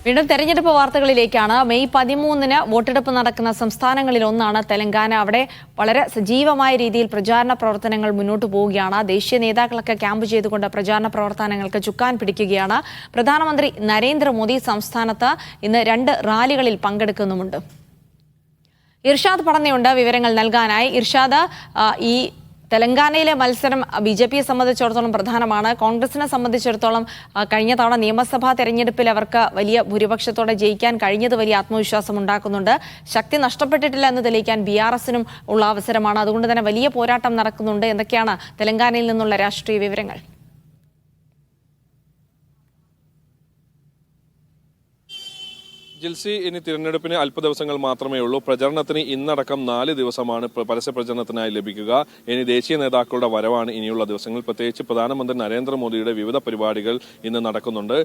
വീണ്ടും തെരഞ്ഞെടുപ്പ് വാർത്തകളിലേക്കാണ്. മെയ് 13-ന് വോട്ടെടുപ്പ് നടക്കുന്ന സംസ്ഥാനങ്ങളിൽ ഒന്നാണ് തെലങ്കാന. അവിടെ വളരെ സജീവമായ രീതിയിൽ പ്രചാരണ പ്രവർത്തനങ്ങൾ മുന്നോട്ട് പോവുകയാണ്. ദേശീയ നേതാക്കളൊക്കെ ക്യാമ്പ് ചെയ്തുകൊണ്ട് പ്രചാരണ പ്രവർത്തനങ്ങൾക്ക് ചുക്കാൻ പിടിക്കുകയാണ്. പ്രധാനമന്ത്രി നരേന്ദ്രമോദി സംസ്ഥാനത്ത് ഇന്ന് 2 റാലികളിൽ പങ്കെടുക്കുന്നുമുണ്ട്. ഇർഷാദ് പടന്നയുണ്ട് വിവരങ്ങൾ നൽകാനായി. ഇർഷാദ്, ഈ തെലങ്കാനയിലെ മത്സരം ബിജെപിയെ സംബന്ധിച്ചിടത്തോളം പ്രധാനമാണ്. കോൺഗ്രസിനെ സംബന്ധിച്ചിടത്തോളം കഴിഞ്ഞ തവണ നിയമസഭാ തെരഞ്ഞെടുപ്പിൽ അവർക്ക് വലിയ ഭൂരിപക്ഷത്തോടെ ജയിക്കാൻ കഴിഞ്ഞത് വലിയ ആത്മവിശ്വാസം ഉണ്ടാക്കുന്നുണ്ട്. ശക്തി നഷ്ടപ്പെട്ടിട്ടില്ല എന്ന് തെളിയിക്കാൻ BRS-നും ഉള്ള അവസരമാണ്. അതുകൊണ്ട് തന്നെ വലിയ പോരാട്ടം നടക്കുന്നുണ്ട്. എന്തൊക്കെയാണ് തെലങ്കാനയിൽ നിന്നുള്ള രാഷ്ട്രീയ വിവരങ്ങൾ? ജിൽസി, ഇനി തിരഞ്ഞെടുപ്പിന് അല്പ ദിവസങ്ങൾ മാത്രമേ ഉള്ളൂ. പ്രചരണത്തിന് ഇന്നടക്കം 4 ദിവസമാണ് പരസ്യ പ്രചരണത്തിനായി ലഭിക്കുക. ഇനി ദേശീയ നേതാക്കളുടെ വരവാണ് ഇനിയുള്ള ദിവസങ്ങൾ. പ്രത്യേകിച്ച് പ്രധാനമന്ത്രി നരേന്ദ്രമോദിയുടെ വിവിധ പരിപാടികൾ ഇന്ന് നടക്കുന്നുണ്ട്.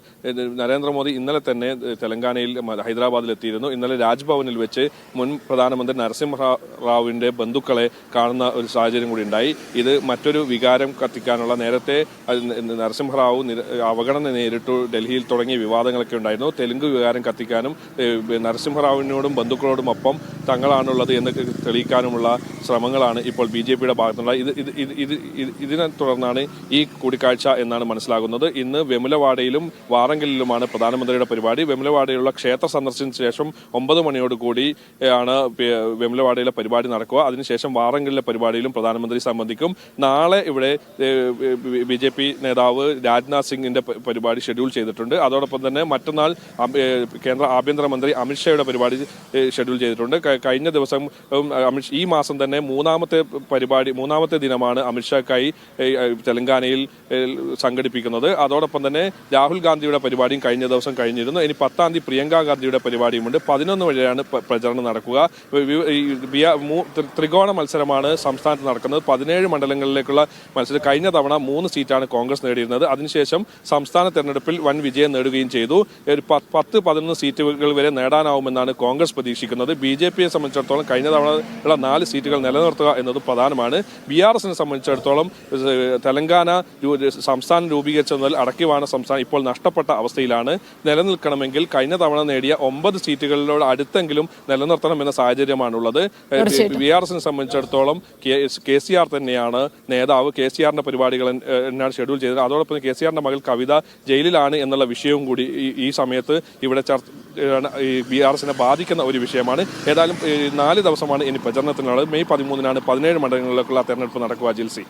നരേന്ദ്രമോദി ഇന്നലെ തന്നെ തെലങ്കാനയിൽ ഹൈദരാബാദിൽ എത്തിയിരുന്നു. ഇന്നലെ രാജ്ഭവനിൽ വെച്ച് മുൻ പ്രധാനമന്ത്രി നരസിംഹറാവുവിന്റെ ബന്ധുക്കളെ കാണുന്ന ഒരു സാഹചര്യം കൂടി ഉണ്ടായി. ഇത് മറ്റൊരു വികാരം കത്തിക്കാനുള്ള, നേരത്തെ നരസിംഹറാവു അവഗണന നേരിട്ടു ഡൽഹിയിൽ തുടങ്ങിയ വിവാദങ്ങളൊക്കെ ഉണ്ടായിരുന്നു. തെലുങ്ക് വികാരം കത്തിക്കാനും നരസിംഹറാവുവിനോടും ബന്ധുക്കളോടും ഒപ്പം തങ്ങളാണുള്ളത് എന്ന് തെളിയിക്കാനുമുള്ള ശ്രമങ്ങളാണ് ഇപ്പോൾ BJPയുടെ ഭാഗത്തുള്ള. ഇതിനെ തുടർന്നാണ് ഈ കൂടിക്കാഴ്ച എന്നാണ് മനസ്സിലാകുന്നത്. ഇന്ന് വെമുലവാഡയിലും വാറങ്കലിലുമാണ് പ്രധാനമന്ത്രിയുടെ പരിപാടി. വെമുലവാഡയിലുള്ള ക്ഷേത്ര സന്ദർശനത്തിന് ശേഷം 9 മണിയോടുകൂടി ആണ് വെമുലവാഡയിലെ പരിപാടി നടക്കുക. അതിനുശേഷം വാറങ്കലിലെ പരിപാടിയിലും പ്രധാനമന്ത്രി സംബന്ധിക്കും. നാളെ ഇവിടെ BJP നേതാവ് രാജ്നാഥ് സിംഗിന്റെ പരിപാടി ഷെഡ്യൂൾ ചെയ്തിട്ടുണ്ട്. അതോടൊപ്പം തന്നെ മറ്റന്നാൾ കേന്ദ്ര ആഭ്യന്തരമന്ത്രി അമിത്ഷായുടെ പരിപാടി ഷെഡ്യൂൾ ചെയ്തിട്ടുണ്ട്. കഴിഞ്ഞ ദിവസം ഈ മാസം തന്നെ മൂന്നാമത്തെ ദിനമാണ് അമിത്ഷാക്കായി തെലങ്കാനയിൽ സംഘടിപ്പിക്കുന്നത്. അതോടൊപ്പം തന്നെ രാഹുൽ ഗാന്ധിയുടെ പരിപാടിയും കഴിഞ്ഞ ദിവസം കഴിഞ്ഞിരുന്നു. ഇനി 10-ാം തീയതി പ്രിയങ്ക ഗാന്ധിയുടെ പരിപാടിയുമുണ്ട്. 11 വരെയാണ് പ്രചരണം നടക്കുക. ത്രികോണ മത്സരമാണ് സംസ്ഥാനത്ത് നടക്കുന്നത്. 17 മണ്ഡലങ്ങളിലേക്കുള്ള മത്സരം. കഴിഞ്ഞ തവണ 3 സീറ്റാണ് കോൺഗ്രസ് നേടിയിരുന്നത്. അതിനുശേഷം സംസ്ഥാന തെരഞ്ഞെടുപ്പിൽ വൻ വിജയം നേടുകയും ചെയ്തു. 10-11 സീറ്റുകൾ വരെ നേടാനാവുമെന്നാണ് കോൺഗ്രസ് പ്രതീക്ഷിക്കുന്നത്. BJPയെ സംബന്ധിച്ചിടത്തോളം കഴിഞ്ഞ തവണയുള്ള 4 സീറ്റുകൾ നിലനിർത്തുക എന്നത് പ്രധാനമാണ്. BRS-നെ സംബന്ധിച്ചിടത്തോളം തെലങ്കാന സംസ്ഥാനം രൂപീകരിച്ച മുതൽ അടക്കിവാണ സംസ്ഥാനം ഇപ്പോൾ നഷ്ടപ്പെട്ട അവസ്ഥയിലാണ്. നിലനിൽക്കണമെങ്കിൽ കഴിഞ്ഞ തവണ നേടിയ 9 സീറ്റുകളിലോട് അടുത്തെങ്കിലും നിലനിർത്തണമെന്ന സാഹചര്യമാണുള്ളത്. BRS-നെ സംബന്ധിച്ചിടത്തോളം KCR തന്നെയാണ് നേതാവ്. KCR-ന്റെ പരിപാടികൾ എന്നാണ് ഷെഡ്യൂൾ ചെയ്തത്. അതോടൊപ്പം KCR-ന്റെ മകൾ കവിത ജയിലിലാണ് എന്നുള്ള വിഷയവും കൂടി ഈ സമയത്ത് ഇവിടെ BRS-നെ ബാധിക്കുന്ന ഒരു വിഷയമാണ്. ഏതായാലും 4 ദിവസമാണ് ഇനി പ്രചരണത്തിനുള്ളത്. മെയ് 13-നാണ് 17 മണ്ഡലങ്ങളിലേക്കുള്ള തെരഞ്ഞെടുപ്പ് നടക്കുക. ജിൽസി.